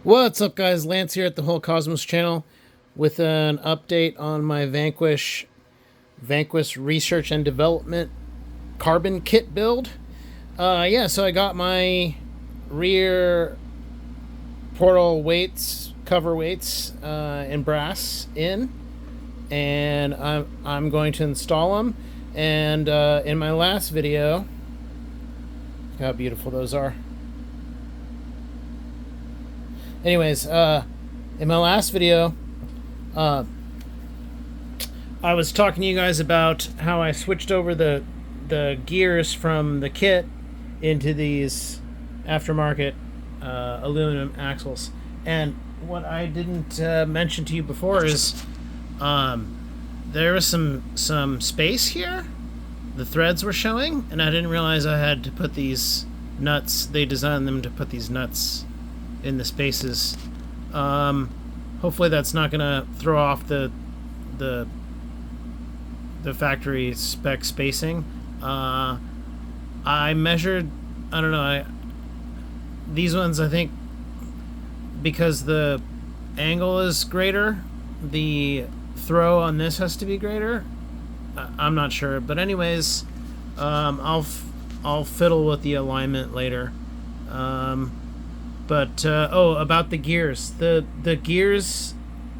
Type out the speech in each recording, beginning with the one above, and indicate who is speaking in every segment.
Speaker 1: What's up, guys? Lance here at the Whole Cosmos channel with an update on my Vanquish Research and Development carbon kit build. So I got my rear portal weights, cover weights in brass in, and I'm going to install them. And in my last video, look how beautiful those are. Anyways, in my last video, I was talking to you guys about how I switched over the gears from the kit into these aftermarket aluminum axles. And what I didn't mention to you before is there was some space here. The threads were showing, and I didn't realize I had to put these nuts. They designed them to put these nuts in the spaces. Hopefully that's not gonna throw off the factory spec spacing. I measured, I don't know, these ones, I think because the angle is greater, the throw on this has to be greater. I'm not sure, but anyways, I'll fiddle with the alignment later. About the gears. The gears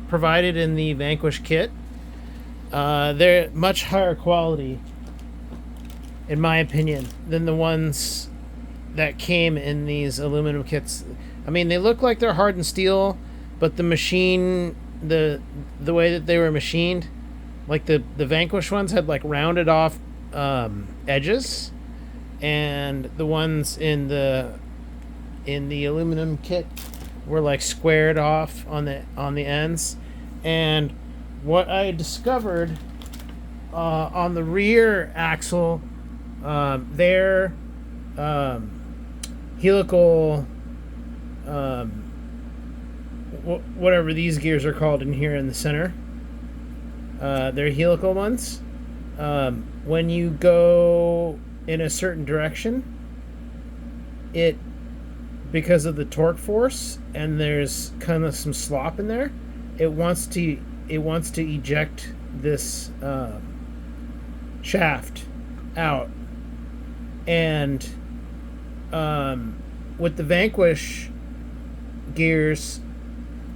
Speaker 1: provided in the Vanquish kit, they're much higher quality, in my opinion, than the ones that came in these aluminum kits. I mean, they look like they're hardened steel, but the machine, the way that they were machined, like the Vanquish ones had like rounded off edges, and the ones in the aluminum kit were like squared off on the ends. And what I discovered on the rear axle, their helical, whatever these gears are called in here in the center, they're helical ones. When you go in a certain direction, because of the torque force, and there's kind of some slop in there, it wants to eject this shaft out. And with the Vanquish gears,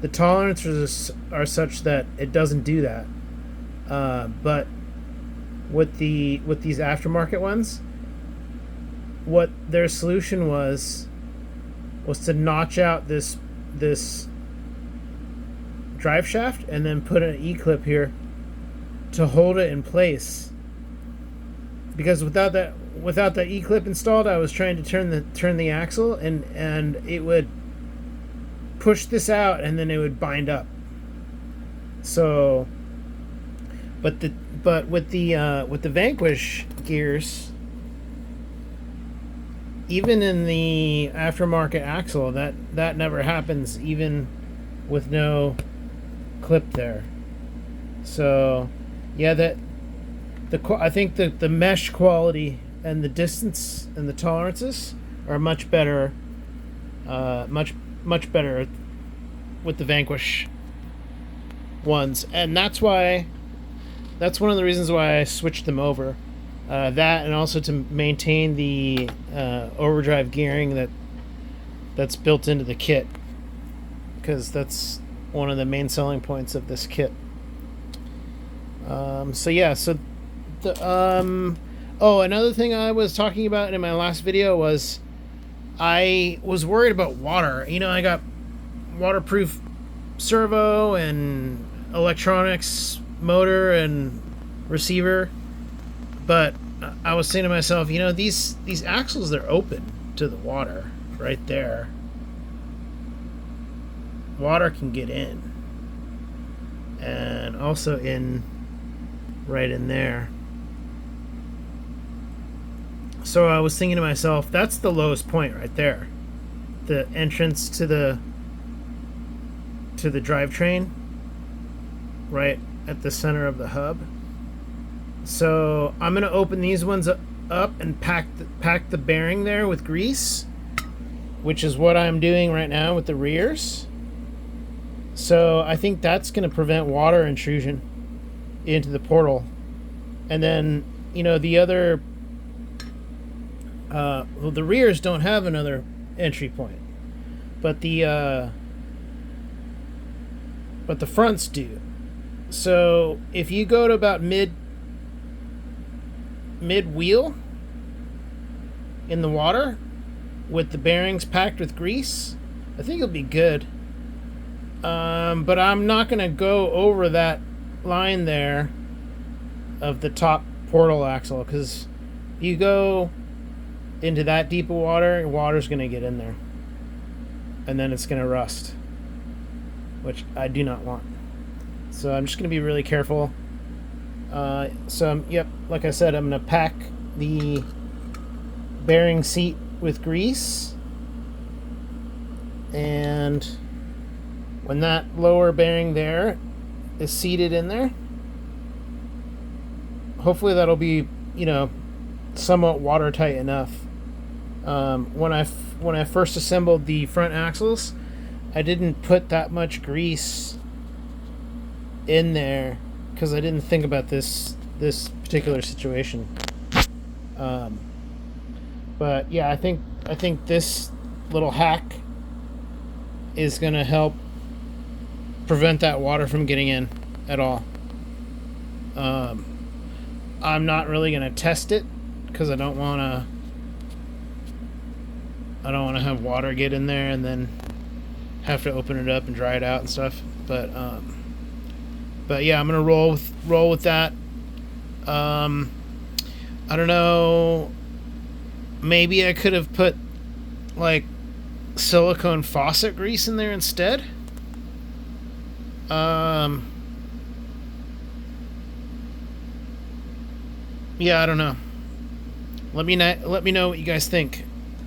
Speaker 1: the tolerances are such that it doesn't do that. But with these aftermarket ones, what their solution was to notch out this drive shaft and then put an E-clip here to hold it in place. Because without that E-clip installed, I was trying to turn the axle, and it would push this out and then it would bind up. So, but with the Vanquish gears, even in the aftermarket axle, that never happens, even with no clip there. So, yeah, I think the mesh quality and the distance and the tolerances are much better, much better with the Vanquish ones, and that's one of the reasons why I switched them over. That, and also to maintain the overdrive gearing that's built into the kit, because that's one of the main selling points of this kit. Another thing I was talking about in my last video was I was worried about water. You know, I got waterproof servo and electronics, motor and receiver. But I was saying to myself, you know, these axles, they're open to the water right there. Water can get in. And also right in there. So I was thinking to myself, that's the lowest point right there. The entrance to the drivetrain, right at the center of the hub. So I'm going to open these ones up and pack the bearing there with grease, which is what I'm doing right now with the rears. So I think that's going to prevent water intrusion into the portal. And then, the other, the rears don't have another entry point, but the fronts do. So if you go to about mid wheel in the water with the bearings packed with grease, I think it'll be good. But I'm not going to go over that line there of the top portal axle, because if you go into that deep of water's going to get in there, and then it's going to rust, which I do not want. So I'm just going to be really careful. Like I said, I'm going to pack the bearing seat with grease, and when that lower bearing there is seated in there, hopefully that'll be, somewhat watertight enough. When I first assembled the front axles, I didn't put that much grease in there because I didn't think about this particular situation. But yeah, I think this little hack is going to help prevent that water from getting in at all. I'm not really going to test it because I don't want to have water get in there and then have to open it up and dry it out and stuff. But yeah, I'm going to roll with that. I don't know, maybe I could have put like silicone faucet grease in there instead. Yeah, I don't know. Let me know what you guys think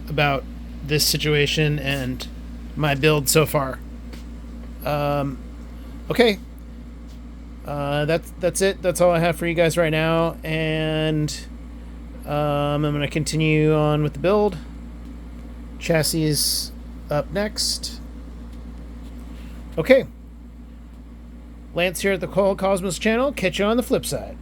Speaker 1: about this situation and my build so far. Okay. That's it. That's all I have for you guys right now, and I'm gonna continue on with the build. Chassis is up next. Okay. Lance here at the Cosmos channel. Catch you on the flip side.